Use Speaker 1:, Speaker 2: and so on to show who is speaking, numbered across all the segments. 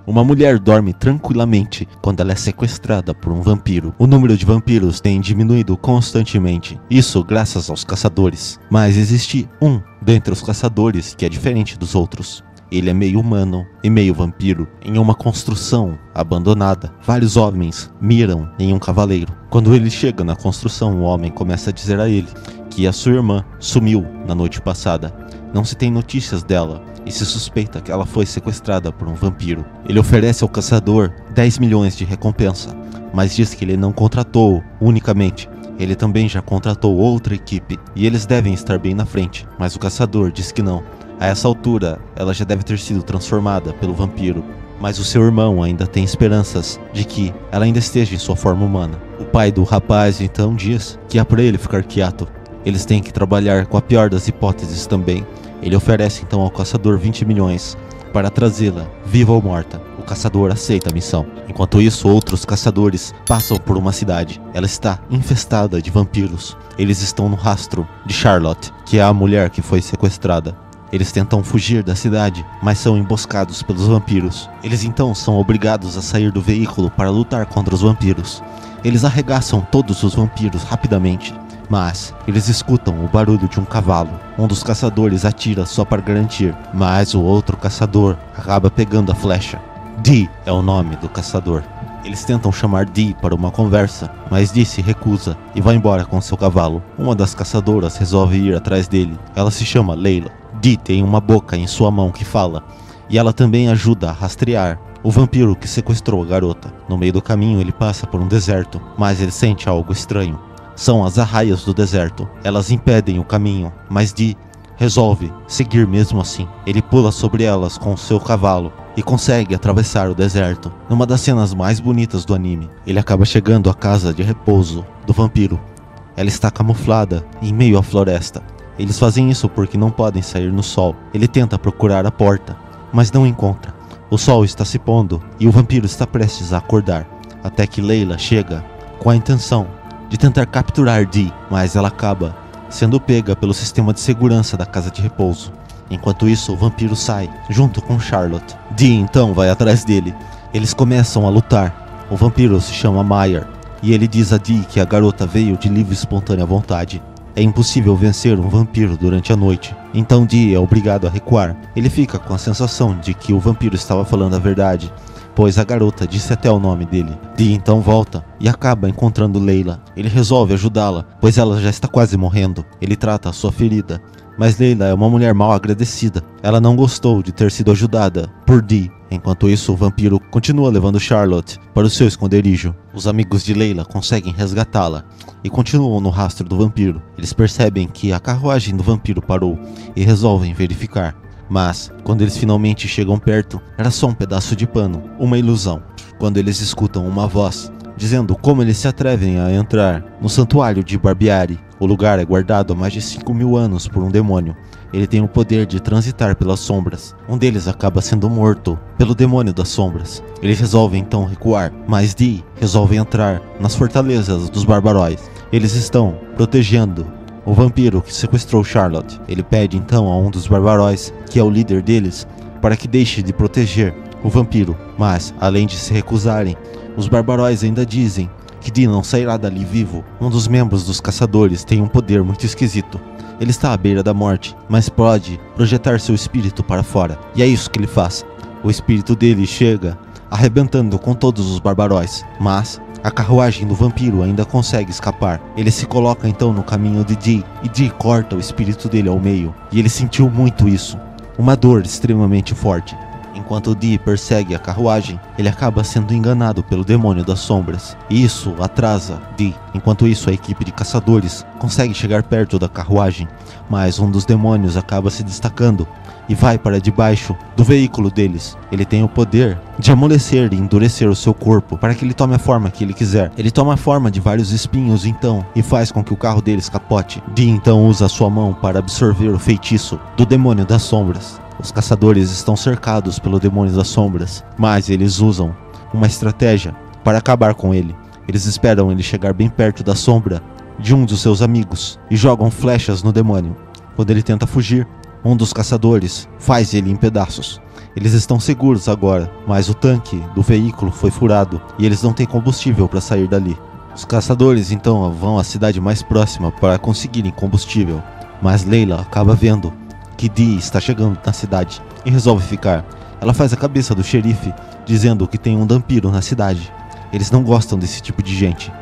Speaker 1: Uma mulher dorme tranquilamente quando ela é sequestrada por um vampiro. O número de vampiros tem diminuído constantemente, isso graças aos caçadores. Mas existe um dentre os caçadores que é diferente dos outros. Ele é meio humano e meio vampiro. Em uma construção abandonada, vários homens miram em um cavaleiro. Quando ele chega na construção, o homem começa a dizer a ele que a sua irmã sumiu na noite passada. Não se tem notícias dela e se suspeita que ela foi sequestrada por um vampiro. Ele oferece ao caçador 10 milhões de recompensa, mas diz que ele não contratou unicamente. Ele também já contratou outra equipe e eles devem estar bem na frente, mas o caçador diz que não. A essa altura, ela já deve ter sido transformada pelo vampiro, mas o seu irmão ainda tem esperanças de que ela ainda esteja em sua forma humana. O pai do rapaz então diz que é para ele ficar quieto. Eles têm que trabalhar com a pior das hipóteses também. Ele oferece então ao caçador 20 milhões para trazê-la, viva ou morta. O caçador aceita a missão. Enquanto isso, outros caçadores passam por uma cidade. Ela está infestada de vampiros. Eles estão no rastro de Charlotte, que é a mulher que foi sequestrada. Eles tentam fugir da cidade, mas são emboscados pelos vampiros. Eles então são obrigados a sair do veículo para lutar contra os vampiros. Eles arregaçam todos os vampiros rapidamente, mas eles escutam o barulho de um cavalo. Um dos caçadores atira só para garantir, mas o outro caçador acaba pegando a flecha. Dee é o nome do caçador. Eles tentam chamar Dee para uma conversa, mas Dee se recusa e vai embora com seu cavalo. Uma das caçadoras resolve ir atrás dele. Ela se chama Layla. Dee tem uma boca em sua mão que fala, e ela também ajuda a rastrear o vampiro que sequestrou a garota. No meio do caminho ele passa por um deserto, mas ele sente algo estranho. São as arraias do deserto. Elas impedem o caminho, mas Dee resolve seguir mesmo assim. Ele pula sobre elas com seu cavalo e consegue atravessar o deserto. Numa das cenas mais bonitas do anime, ele acaba chegando à casa de repouso do vampiro. Ela está camuflada em meio à floresta. Eles fazem isso porque não podem sair no sol. Ele tenta procurar a porta, mas não encontra. O sol está se pondo e o vampiro está prestes a acordar, até que Layla chega com a intenção de tentar capturar Dee, mas ela acaba sendo pega pelo sistema de segurança da casa de repouso. Enquanto isso, o vampiro sai junto com Charlotte. Dee então vai atrás dele. Eles começam a lutar. O vampiro se chama Meyer e ele diz a Dee que a garota veio de livre e espontânea vontade. É impossível vencer um vampiro durante a noite, então Dee é obrigado a recuar. Ele fica com a sensação de que o vampiro estava falando a verdade, pois a garota disse até o nome dele. Dee então volta e acaba encontrando Layla. Ele resolve ajudá-la, pois ela já está quase morrendo. Ele trata a sua ferida, mas Layla é uma mulher mal agradecida. Ela não gostou de ter sido ajudada por Dee. Enquanto isso, o vampiro continua levando Charlotte para o seu esconderijo. Os amigos de Layla conseguem resgatá-la e continuam no rastro do vampiro. Eles percebem que a carruagem do vampiro parou e resolvem verificar. Mas, quando eles finalmente chegam perto, era só um pedaço de pano, uma ilusão. Quando eles escutam uma voz dizendo como eles se atrevem a entrar no santuário de Barbieri. O lugar é guardado há mais de 5.000 anos por um demônio. Ele tem o poder de transitar pelas sombras. Um deles acaba sendo morto pelo demônio das sombras. Eles resolvem então recuar, mas Dee resolve entrar nas fortalezas dos Barbaróis. Eles estão protegendo o vampiro que sequestrou Charlotte. Ele pede então a um dos Barbaróis, que é o líder deles, para que deixe de proteger o vampiro. Mas, além de se recusarem, os Barbaróis ainda dizem que Dee não sairá dali vivo. Um dos membros dos caçadores tem um poder muito esquisito. Ele está à beira da morte, mas pode projetar seu espírito para fora. E é isso que ele faz. O espírito dele chega arrebentando com todos os Barbaróis, mas a carruagem do vampiro ainda consegue escapar. Ele se coloca então no caminho de Dee, e Dee corta o espírito dele ao meio. E ele sentiu muito isso, uma dor extremamente forte. Enquanto Dee persegue a carruagem, ele acaba sendo enganado pelo demônio das sombras. E isso atrasa Dee. Enquanto isso, a equipe de caçadores consegue chegar perto da carruagem, mas um dos demônios acaba se destacando e vai para debaixo do veículo deles. Ele tem o poder de amolecer e endurecer o seu corpo para que ele tome a forma que ele quiser. Ele toma a forma de vários espinhos então e faz com que o carro deles capote. Dee então usa a sua mão para absorver o feitiço do demônio das sombras. Os caçadores estão cercados pelo demônio das sombras, mas eles usam uma estratégia para acabar com ele. Eles esperam ele chegar bem perto da sombra de um dos seus amigos e jogam flechas no demônio. Quando ele tenta fugir, um dos caçadores faz ele em pedaços. Eles estão seguros agora, mas o tanque do veículo foi furado e eles não têm combustível para sair dali. Os caçadores então vão à cidade mais próxima para conseguirem combustível, mas Layla acaba vendo que Dee está chegando na cidade e resolve ficar. Ela faz a cabeça do xerife, dizendo que tem um vampiro na cidade. Eles não gostam desse tipo de gente.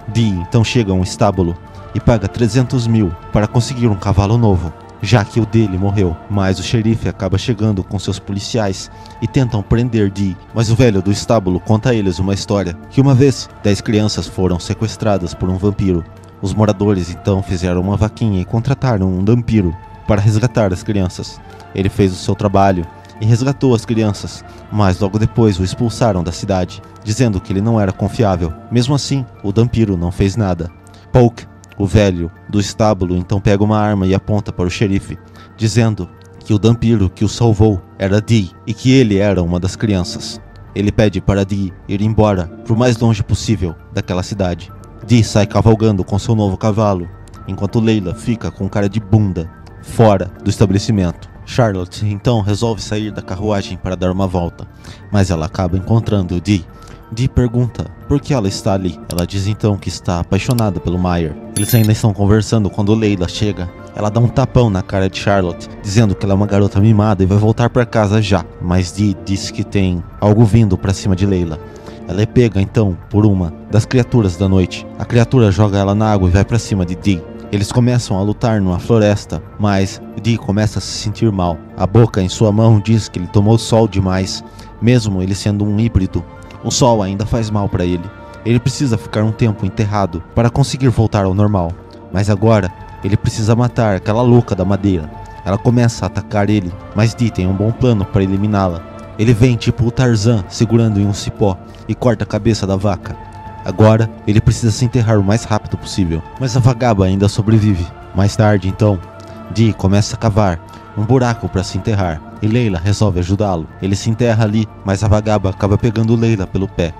Speaker 1: Dee então chega a um estábulo e paga 300 mil para conseguir um cavalo novo, já que o dele morreu. Mas o xerife acaba chegando com seus policiais e tentam prender Dee. Mas o velho do estábulo conta a eles uma história, que uma vez 10 crianças foram sequestradas por um vampiro. Os moradores então fizeram uma vaquinha e contrataram um vampiro para resgatar as crianças. Ele fez o seu trabalho e resgatou as crianças, mas logo depois o expulsaram da cidade, dizendo que ele não era confiável. Mesmo assim, o vampiro não fez nada. Poke, o velho do estábulo, então pega uma arma e aponta para o xerife, dizendo que o vampiro que o salvou era Dee e que ele era uma das crianças. Ele pede para Dee ir embora para o mais longe possível daquela cidade. Dee sai cavalgando com seu novo cavalo, enquanto Layla fica com cara de bunda fora do estabelecimento. Charlotte então resolve sair da carruagem para dar uma volta, mas ela acaba encontrando Dee. Dee pergunta por que ela está ali. Ela diz então que está apaixonada pelo Meyer. Eles ainda estão conversando quando Layla chega. Ela dá um tapão na cara de Charlotte, dizendo que ela é uma garota mimada e vai voltar para casa já. Mas Dee diz que tem algo vindo para cima de Layla. Ela é pega então por uma das criaturas da noite. A criatura joga ela na água e vai para cima de Dee. Eles começam a lutar numa floresta, mas Dee começa a se sentir mal. A boca em sua mão diz que ele tomou sol demais, mesmo ele sendo um híbrido. O sol ainda faz mal para ele. Ele precisa ficar um tempo enterrado para conseguir voltar ao normal. Mas agora, ele precisa matar aquela louca da madeira. Ela começa a atacar ele, mas Dee tem um bom plano para eliminá-la. Ele vem tipo o Tarzan segurando em um cipó e corta a cabeça da vaca. Agora, ele precisa se enterrar o mais rápido possível, mas a vagaba ainda sobrevive. Mais tarde, então, Dee começa a cavar um buraco para se enterrar e Layla resolve ajudá-lo. Ele se enterra ali, mas a vagaba acaba pegando Layla pelo pé.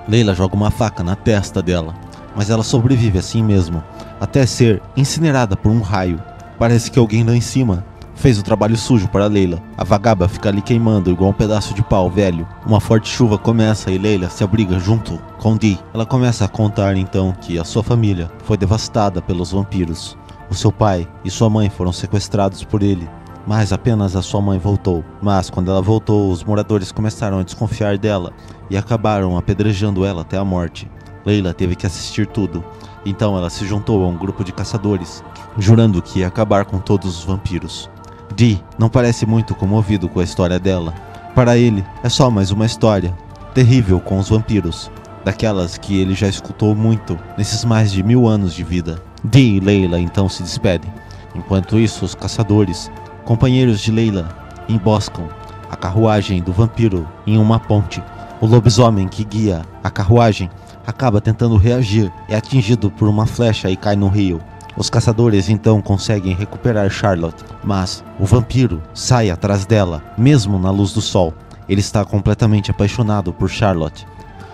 Speaker 1: Layla joga uma faca na testa dela, mas ela sobrevive assim mesmo, até ser incinerada por um raio. Parece que alguém lá em cima fez o trabalho sujo para Layla. A vagaba fica ali queimando igual um pedaço de pau velho. Uma forte chuva começa e Layla se abriga junto com Dee. Ela começa a contar então que a sua família foi devastada pelos vampiros. O seu pai e sua mãe foram sequestrados por ele, mas apenas a sua mãe voltou. Mas quando ela voltou, os moradores começaram a desconfiar dela e acabaram apedrejando ela até a morte. Layla teve que assistir tudo. Então ela se juntou a um grupo de caçadores, jurando que ia acabar com todos os vampiros. Dee não parece muito comovido com a história dela. Para ele, é só mais uma história terrível com os vampiros, daquelas que ele já escutou muito nesses mais de 1000 anos de vida. Dee e Layla então se despedem. Enquanto isso, os caçadores, companheiros de Layla, emboscam a carruagem do vampiro em uma ponte. O lobisomem que guia a carruagem acaba tentando reagir, é atingido por uma flecha e cai no rio. Os caçadores então conseguem recuperar Charlotte, mas o vampiro sai atrás dela, mesmo na luz do sol. Ele está completamente apaixonado por Charlotte.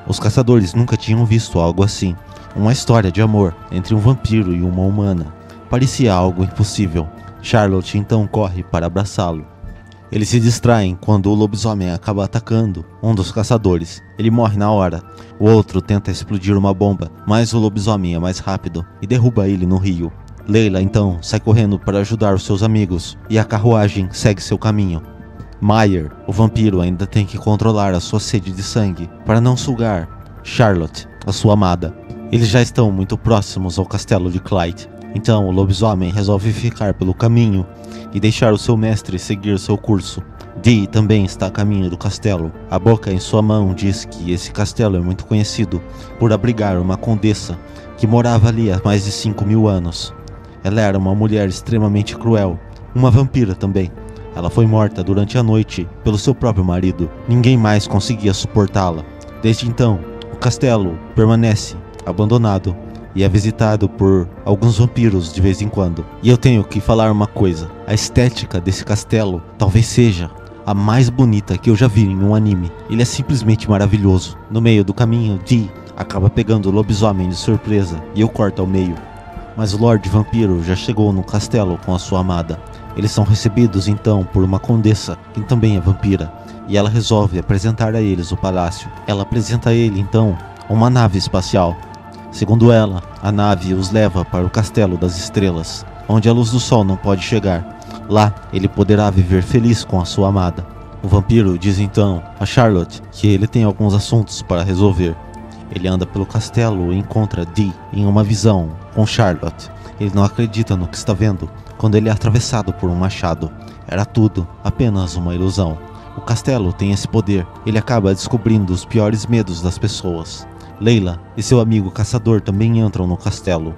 Speaker 1: Os caçadores nunca tinham visto algo assim. Uma história de amor entre um vampiro e uma humana. Parecia algo impossível. Charlotte então corre para abraçá-lo. Eles se distraem quando o lobisomem acaba atacando um dos caçadores. Ele morre na hora. O outro tenta explodir uma bomba, mas o lobisomem é mais rápido e derruba ele no rio. Layla então sai correndo para ajudar os seus amigos e a carruagem segue seu caminho. Meyer, o vampiro, ainda tem que controlar a sua sede de sangue para não sugar Charlotte, a sua amada. Eles já estão muito próximos ao castelo de Clyde. Então o lobisomem resolve ficar pelo caminho e deixar o seu mestre seguir seu curso. Dee também está a caminho do castelo. A boca em sua mão diz que esse castelo é muito conhecido por abrigar uma condessa que morava ali há mais de 5000 anos. Ela era uma mulher extremamente cruel, uma vampira também. Ela foi morta durante a noite pelo seu próprio marido. Ninguém mais conseguia suportá-la. Desde então, o castelo permanece abandonado e é visitado por alguns vampiros de vez em quando. E eu tenho que falar uma coisa: a estética desse castelo talvez seja a mais bonita que eu já vi em um anime. Ele é simplesmente maravilhoso. No meio do caminho, Dee acaba pegando o lobisomem de surpresa e o corta ao meio. Mas o Lorde Vampiro já chegou no castelo com a sua amada. Eles são recebidos então por uma condessa, que também é vampira, e ela resolve apresentar a eles o palácio. Ela apresenta a ele então uma nave espacial. Segundo ela, a nave os leva para o Castelo das Estrelas, onde a luz do sol não pode chegar. Lá, ele poderá viver feliz com a sua amada. O vampiro diz então a Charlotte que ele tem alguns assuntos para resolver. Ele anda pelo castelo e encontra Dee em uma visão com Charlotte. Ele não acredita no que está vendo quando ele é atravessado por um machado. Era tudo apenas uma ilusão. O castelo tem esse poder. Ele acaba descobrindo os piores medos das pessoas. Layla e seu amigo caçador também entram no castelo.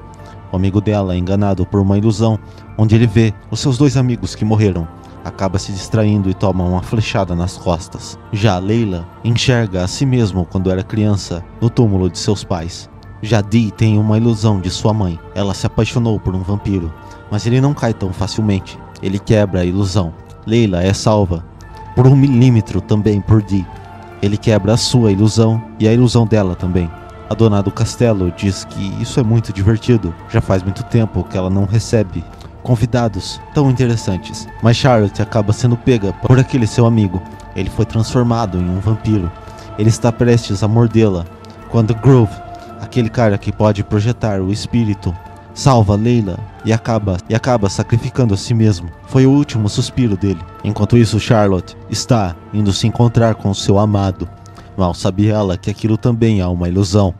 Speaker 1: O amigo dela é enganado por uma ilusão, onde ele vê os seus dois amigos que morreram. Acaba se distraindo e toma uma flechada nas costas. Já Layla enxerga a si mesmo quando era criança no túmulo de seus pais. Já Dee tem uma ilusão de sua mãe. Ela se apaixonou por um vampiro, mas ele não cai tão facilmente. Ele quebra a ilusão. Layla é salva por 1 milímetro também por Dee. Ele quebra a sua ilusão e a ilusão dela também. A dona do castelo diz que isso é muito divertido. Já faz muito tempo que ela não recebe convidados tão interessantes. Mas Charlotte acaba sendo pega por aquele seu amigo. Ele foi transformado em um vampiro. Ele está prestes a mordê-la quando Grove, aquele cara que pode projetar o espírito, salva Layla e acaba sacrificando a si mesmo. Foi o último suspiro dele. Enquanto isso, Charlotte está indo se encontrar com seu amado. Mal sabe ela que aquilo também é uma ilusão.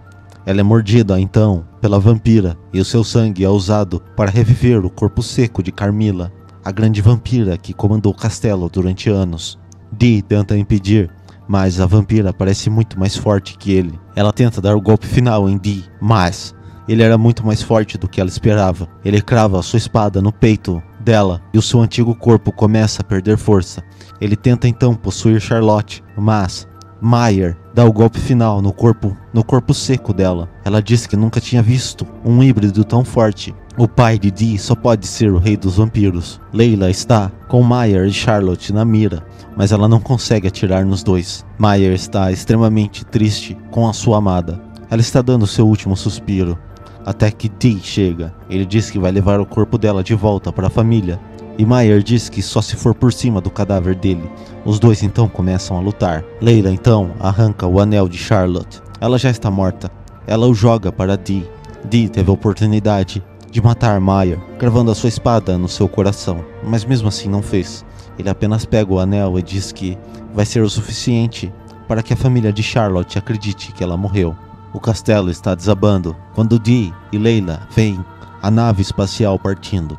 Speaker 1: Ela é mordida então pela vampira e o seu sangue é usado para reviver o corpo seco de Carmilla, a grande vampira que comandou o castelo durante anos. Dee tenta impedir, mas a vampira parece muito mais forte que ele. Ela tenta dar o golpe final em Dee, mas ele era muito mais forte do que ela esperava. Ele crava a sua espada no peito dela e o seu antigo corpo começa a perder força. Ele tenta então possuir Charlotte, mas Meyer dá o golpe final no corpo seco dela. Ela diz que nunca tinha visto um híbrido tão forte. O pai de Dee só pode ser o rei dos vampiros. Layla está com Meyer e Charlotte na mira, mas ela não consegue atirar nos dois. Meyer está extremamente triste com a sua amada. Ela está dando seu último suspiro, até que Dee chega. Ele diz que vai levar o corpo dela de volta para a família, e Meyer diz que só se for por cima do cadáver dele. Os dois então começam a lutar. Layla então arranca o anel de Charlotte. Ela já está morta. Ela o joga para Dee. Dee teve a oportunidade de matar Meyer, cravando a sua espada no seu coração, mas mesmo assim não fez. Ele apenas pega o anel e diz que vai ser o suficiente para que a família de Charlotte acredite que ela morreu. O castelo está desabando quando Dee e Layla veem a nave espacial partindo.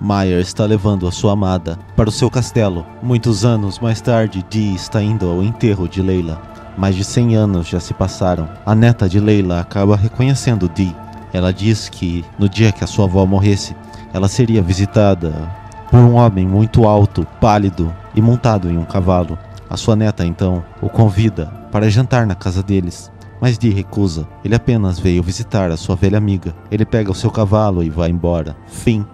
Speaker 1: Meyer está levando a sua amada para o seu castelo. Muitos anos mais tarde, Dee está indo ao enterro de Layla. Mais de 100 anos já se passaram. A neta de Layla acaba reconhecendo Dee. Ela diz que no dia que a sua avó morresse, ela seria visitada por um homem muito alto, pálido e montado em um cavalo. A sua neta então o convida para jantar na casa deles, mas Dee recusa. Ele apenas veio visitar a sua velha amiga. Ele pega o seu cavalo e vai embora. Fim.